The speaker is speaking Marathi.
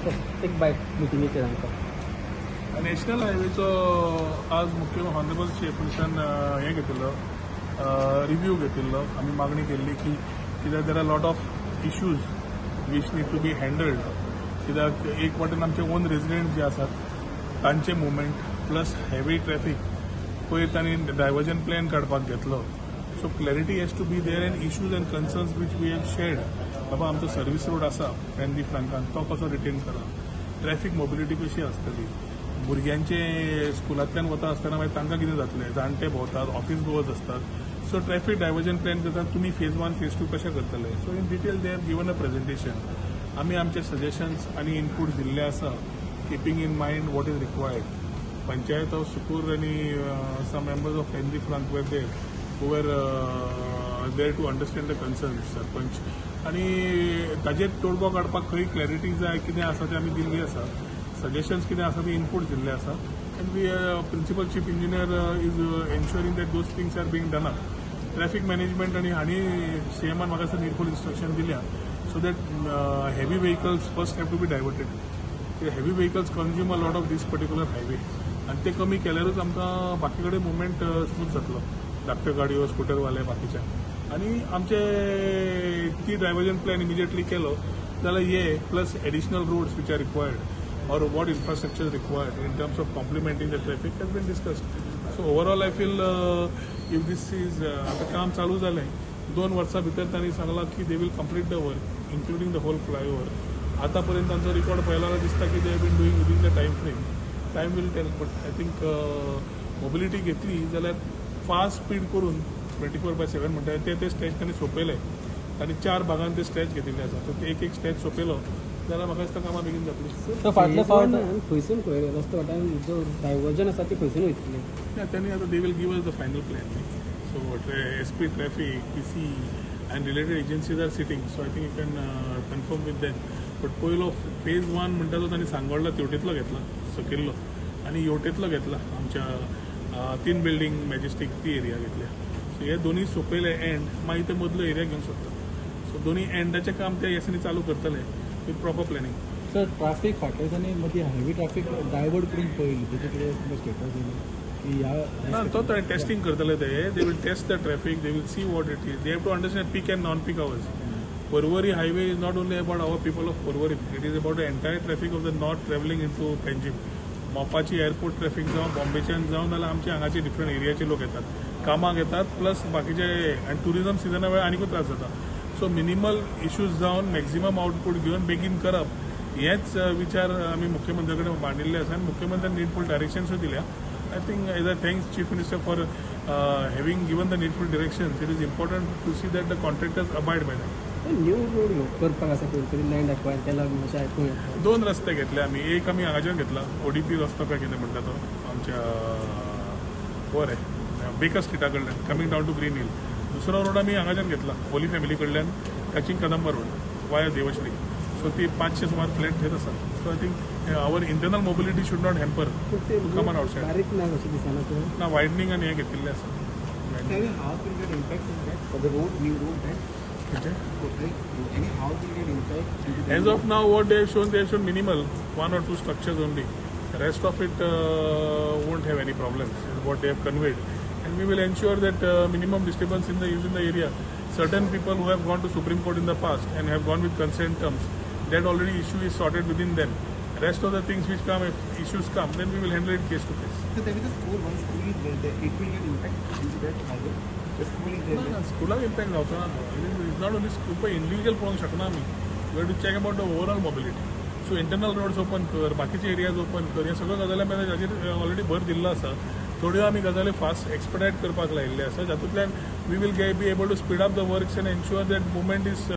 एक बायट मिटिंगेचेर आमकां नॅशनल हायवेचो आज मुख्य हॉनरेबल चेअरपर्सन हे घेतिल्लो रिव्ह्यू घेतिल्लो. आमी मागणी केल्ली की कित्याक there are lot of issues which need to be handled. कित्याक एक वाटेन आमचे ओन रेजिडेंट जे आसात तांचे मुवमेंट प्लस हेवी ट्रॅफिक पयर तांणी डायवर्जन प्लॅन काडपाक घेतलो. So clarity has to be there and issues and concerns which we have shared. बाबा आमचो सर्वीस रोड आसा पेंदी फ्रांकान तो कसो रिटेन करा. ट्रॅफिक मोबिलिटी कशी आसतली. भुरग्यांचे स्कुलांतल्यान वता आसतना मागीर तांकां कितें जातलें. जाणटे भोंवतात ऑफिस गोवर्स असतात. सो ट्रॅफिक डायवर्जन प्लॅन करतात तुमी फेज 1 फेज 2 कशें करतले. So in detail they have given a presentation. आमी आमचे सजेशन्स आनी इनपूट दिल्ले आसा keeping in mind what is required. Panchayat of Sukur आनी सम मेंबर्स ऑफ पेंदी फ्रांक were there who were there to understand the concerns sarpanch आनी ताजेर तोडगो काडपाक खंय क्लॅरिटी जाय कितें आसा तें आमी दिल्ली आसा. सजेशन्स कितें आसा ती इनपूट दिल्ले आसा and we principal chief engineer is ensuring that those things are being done up. Traffic management आनी हांणी सीएमान म्हाका नीडफूल इन्स्ट्रक्शन दिल्या so that heavy vehicles first have to be diverted. Heavy vehicles consume a lot of these particular highway आनी ते कमी केल्यारूच आमकां बाकी कडेन मुवमेंट स्मूथ जातलो. धाकट्यो गाडयो स्कूटरवाले बाकीचे आनी आमचे ती डायवर्जन प्लॅन इमिजिएटली केलो जाल्यार हे plus additional roads which are required or what infrastructure is required in terms of complementing the traffic has been discussed. So overall I feel if this is आता काम चालू झालंय 2 वर्सां भितर तांणी सांगलां की they will complete the work including the whole flyover. आतापर्यंत तांचो रिकॉर्ड पळयल्यार दिसता की they have been doing within the time frame. Time will tell, but I think mobility घेतली जाल्यार फास्ट स्पीड करून 24/7 म्हणटा ते स्ट्रेच तांणी सोंपयले आनी 4 भागांत ते स्ट्रेच घेतिल्ले आसा. सो ते एक स्ट्रेच सोंपयलो जाल्यार म्हाका दिसता कामां बेगीन जातली. सो फाटल्या फावट खंयसून खंय रस्तो वाटान जो डायवर्जन आसा ते खंयसून वयतले. त्यांनी आता they will give us the final plan. So SP traffic PC and related agencies are sitting. So I think you can confirm with them. But पयलो फेज 1 म्हणटा तो तांणी सांगोडला तेवटेतलो घेतला सकयल्लो आनी येवटेतलो घेतला आमच्या 3 बिल्डींग मॅजेस्टीक ती एरिया घेतल्या. सो हे दोन्ही सोंपयले एंड मागीर ते मदलो एरिया घेवंक सोदता. सो दोन्ही एंडाचें काम ते एसांनी चालू करतले with proper planning. Sir traffic फाटल्या दिसांनी मदीं हेवी ट्रॅफिक डायवर्ट करून पळयली तेजे कितें स्टेटस की ह्या तो टेस्टिंग करतले they will test the traffic they will see what it is. They have to understand peak and non peak hours. Porvorim highway is not only about our people of Porvorim, it is about the entire traffic of the north travelling into Panjim. मोपाची एअरपोर्ट ट्रॅफिक जावं बॉम्बेच्यान जावं नाल्यार आमचे हांगाचे डिफरंट एरियाचे लोक येतात कामाक येतात प्लस बाकीचे आनी टुरिजम सिजना वेळार आनीकूय त्रास जाता. सो मिनिमल इश्यूज जावन मॅक्झिमम आउटपूट घेवन बेगीन करप हेच विचार आमी मुख्यमंत्री कडेन मांडिल्ले आसा आनी मुख्यमंत्र्यान नीडफूल डायरेक्शन्सूय दिल्या. I think as a thanks chief minister for having given the needful directions. It is important to see that the contractors abide by that. New road करपाक आसा खंय लँड एक्वायर केला अशें आयकूं येता. 2 रस्ते घेतले आमी. एक आमी हांगाच्यान घेतला ओडीपी रस्तो काय कितें म्हणटा तो आमच्या वर बेकर स्ट्रीटा कडल्यान coming down to Green Hill. दुसरो रोड आमी हांगाच्यान घेतला होली फॅमिली कडल्यान touching Kadamba road via Devashree. सो ती 500 सुमार फ्लॅट थंयच आसा. So I think our internal mobility should not hamper to come on outside. बारीक ना कशें दिसना ना वायडनींग आनी हें घेतिल्लें आसा. As of now, what they have shown minimal 1 or 2 structures only. The rest of it won't have any problems. Is what they have conveyed, and we will ensure that minimum disturbance in the area. Certain people who have gone to Supreme Court in the past and have gone with consent terms, that already issue is sorted within them. Rest of the things which come, if issues come, then we will handle it case to case. So there is a school, one school is there. It will get impact due to that highway. The school is there. No, school impact जावचो ना. It's not only school, but individual पळोवंक शकना आमी. We have to check about the overall mobility. So internal roads open कर, बाकीचे एरियाज ओपन कर, हे सगळ्यो गजाली आमी हाजेर ऑलरेडी भर दिल्लो आसा. थोड्यो आमी गजाली फास्ट एक्सपेडायट करपाक लायिल्ले आसा जातूंतल्यान we will be able to speed up the works and ensure that movement is